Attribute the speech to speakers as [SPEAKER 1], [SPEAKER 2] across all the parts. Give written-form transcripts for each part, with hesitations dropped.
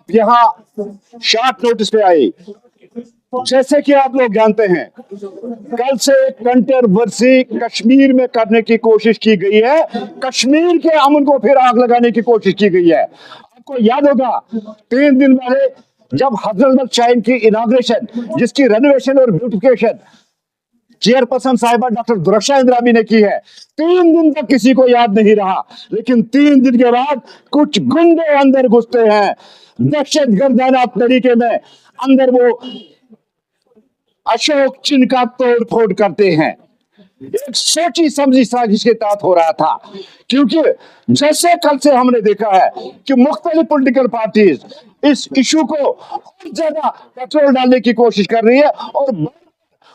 [SPEAKER 1] आप यहाँ short notice पे आए। जैसे कि आप लोग जानते हैं, कल से कंट्रोवर्सी कश्मीर में करने की कोशिश की गई है। कश्मीर के अमन को फिर आग लगाने की कोशिश की गई है। आपको याद होगा 3 दिन पहले जब हजरत शाहीन की इनॉग्रेशन, जिसकी रेनोवेशन और ब्यूटिफिकेशन चेयरपर्सन साहिबा डॉक्टर दुर्गा इंद्राबी ने की है, 3 दिन तक किसी को याद नहीं रहा। लेकिन 3 दिन के बाद कुछ गुंडे अंदर घुसते हैं, दहशतगर्दाना तरीके में अंदर वो अशोक चिन्ह का तोड़ फोड़ करते हैं। एक सोची समझी साजिश के तहत हो रहा था, क्योंकि जैसे कल से हमने देखा है कि मुख्तलिफ पॉलिटिकल पार्टीज इस इशू को और ज्यादा पेट्रोल डालने की कोशिश कर रही है और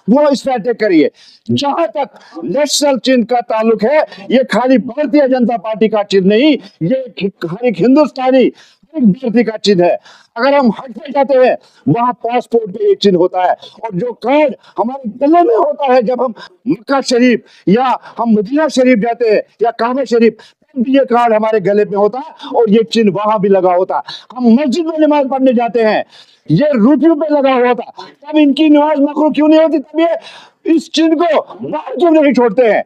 [SPEAKER 1] वो स्ट्रैटेजी करिए। जहां तक नेशनल चिन्ह का ताल्लुक है, ये खाली भारतीय जनता पार्टी का चिन्ह नहीं, ये हर एक हिंदुस्तानी भारतीय का चिन्ह है। अगर हम हज पे जाते हैं, वहां पासपोर्ट पे एक चिन्ह होता है, और जो कार्ड हमारे गले में होता है जब हम मक्का शरीफ या हम मदीना शरीफ जाते हैं या काबा शरीफ, तब भी ये कार्ड हमारे गले में होता है और ये चिन्ह वहां भी लगा होता है। हम मस्जिद में नमाज पढ़ने जाते हैं, ये रुपयों पे लगा हुआ था, तब इनकी नमाज मकरूह क्यों नहीं होती? तब ये इस चिन्ह को बाहर क्यों नहीं छोड़ते हैं?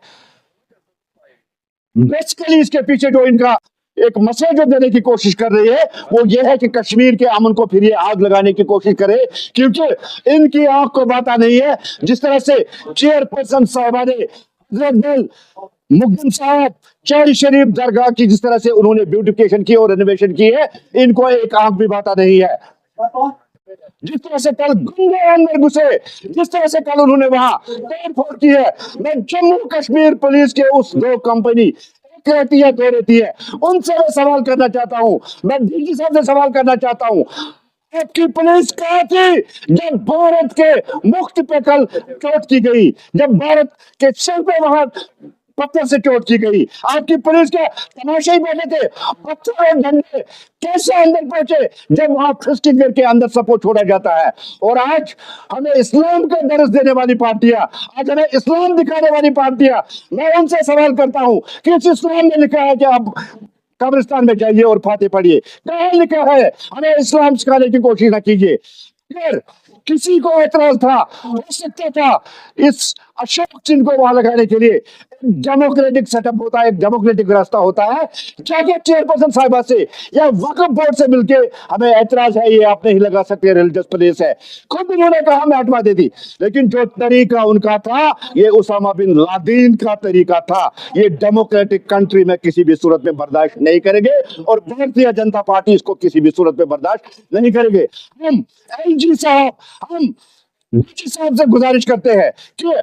[SPEAKER 1] बेसिकली इसके पीछे जो इनका एक मैसेज देने की कोशिश कर रही है, वो ये है कि कश्मीर के अमन को फिर ये आग लगाने की कोशिश करे, क्योंकि इनकी आंख को बाता नहीं है। जिस तरह से चेयरपर्सन साहबा ने मुकदम साहब चौरी शरीफ दरगाह की जिस तरह से उन्होंने ब्यूटिफिकेशन की और रेनोवेशन की है, इनको एक आंख भी बाता नहीं है। जिस तरह से कल गुंडे अंदर घुसे, जिस तरह से कल उन्होंने वहां तोड़फोड़ की है, मैं जम्मू कश्मीर पुलिस के उस 2 कंपनी रहती है, 2 रहती है, उनसे मैं सवाल करना चाहता हूं, मैं डीजी साहब से सवाल करना चाहता हूं, आपकी पुलिस कहाँ थी जब भारत के मुख्त पे कल चोट की गई, जब भारत के सिर पे वहां पत्थर से चोट की गई? आपकी पुलिस के तमाशे ही बैठे थे, पत्थर और डंडे कैसे अंदर पहुंचे जब वहां फिस्टिंग करके अंदर सबको छोड़ा जाता है? और आज हमें इस्लाम का दर्ज देने वाली पार्टियां, आज हमें इस्लाम दिखाने वाली पार्टियां, मैं उनसे सवाल करता हूं कि इस इस्लाम में लिखा है कि आप कब्रिस्तान में जाइए और फातिहा पढ़िए? कहाँ लिखा है? हमें इस्लाम सिखाने की कोशिश ना कीजिए। अगर किसी को एतराज था, हो सकता था इस अशोक चिन्ह को वहां लगाने के लिए डेमोक्रेटिक सेटअप होता है, एक डेमोक्रेटिक रास्ता होता है, जाके चेयरपर्सन साहिबा से या वक्फ बोर्ड से मिलके हमें एतराज है, ये आप नहीं लगा सकते, रिलीजियस प्लेस है, खुद उन्होंने कहा मैं हटवा देती। लेकिन जो तरीका उनका था, ये उसामा बिन लादेन का तरीका था। ये डेमोक्रेटिक कंट्री में किसी भी सूरत में बर्दाश्त नहीं करेंगे और भारतीय जनता पार्टी इसको किसी भी सूरत में बर्दाश्त नहीं करेंगे। हम एलजी साहब, हम डीजी साहब से गुजारिश करते हैं कि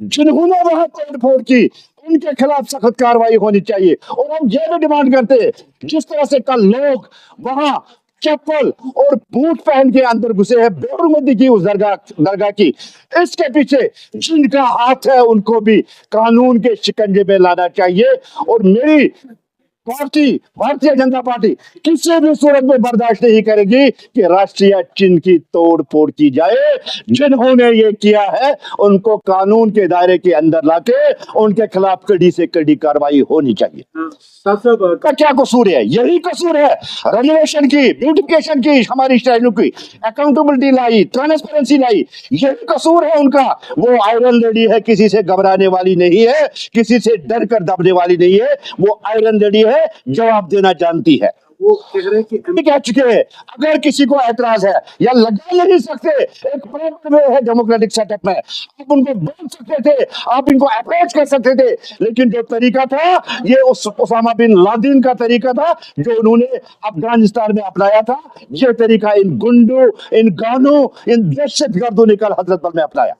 [SPEAKER 1] जिन्होंने वहां तोड़फोड़ की, उनके खिलाफ सख्त कार्रवाई होनी चाहिए। और हम ये भी डिमांड करते हैं, जिस तरह से कल लोग वहां चप्पल और बूट पहन के अंदर घुसे हैं बेहरमती की उस दरगाह की, इसके पीछे जिनका हाथ है उनको भी कानून के शिकंजे में लाना चाहिए। और मेरी पार्टी, भारतीय जनता पार्टी, किसी भी सूरत में बर्दाश्त नहीं करेगी कि राष्ट्रीय चिन्ह की तोड़ फोड़ की जाए। जिन्होंने ये किया है उनको कानून के दायरे के अंदर लाके उनके खिलाफ कड़ी से कड़ी कार्रवाई होनी चाहिए। का क्या कसूर है? यही कसूर है रेनोवेशन की, ब्यूटिफिकेशन की, हमारी स्टाइलों की, अकाउंटेबिलिटी लाई, ट्रांसपेरेंसी लाई, यही कसूर है उनका। वो आयरन लेडी है, किसी से घबराने वाली नहीं है, किसी से डर कर दबने वाली नहीं है। वो आयरन लेडी है, जवाब देना जानती है। वो कह चुके हैं, अगर किसी को ऐतराज है या लगा नहीं सकते, एक प्रॉब्लम है डेमोक्रेटिक सेटअप में, आप उनको बोल सकते थे, आप इनको अप्रोच कर सकते थे, लेकिन जो तरीका था ये उसामा बिन लादेन का तरीका था जो उन्होंने अफगानिस्तान में अपनाया था। ये तरीका इन गुंडों, इन गानों, इन दहशतगर्दों ने कल हजरत बल में अपनाया।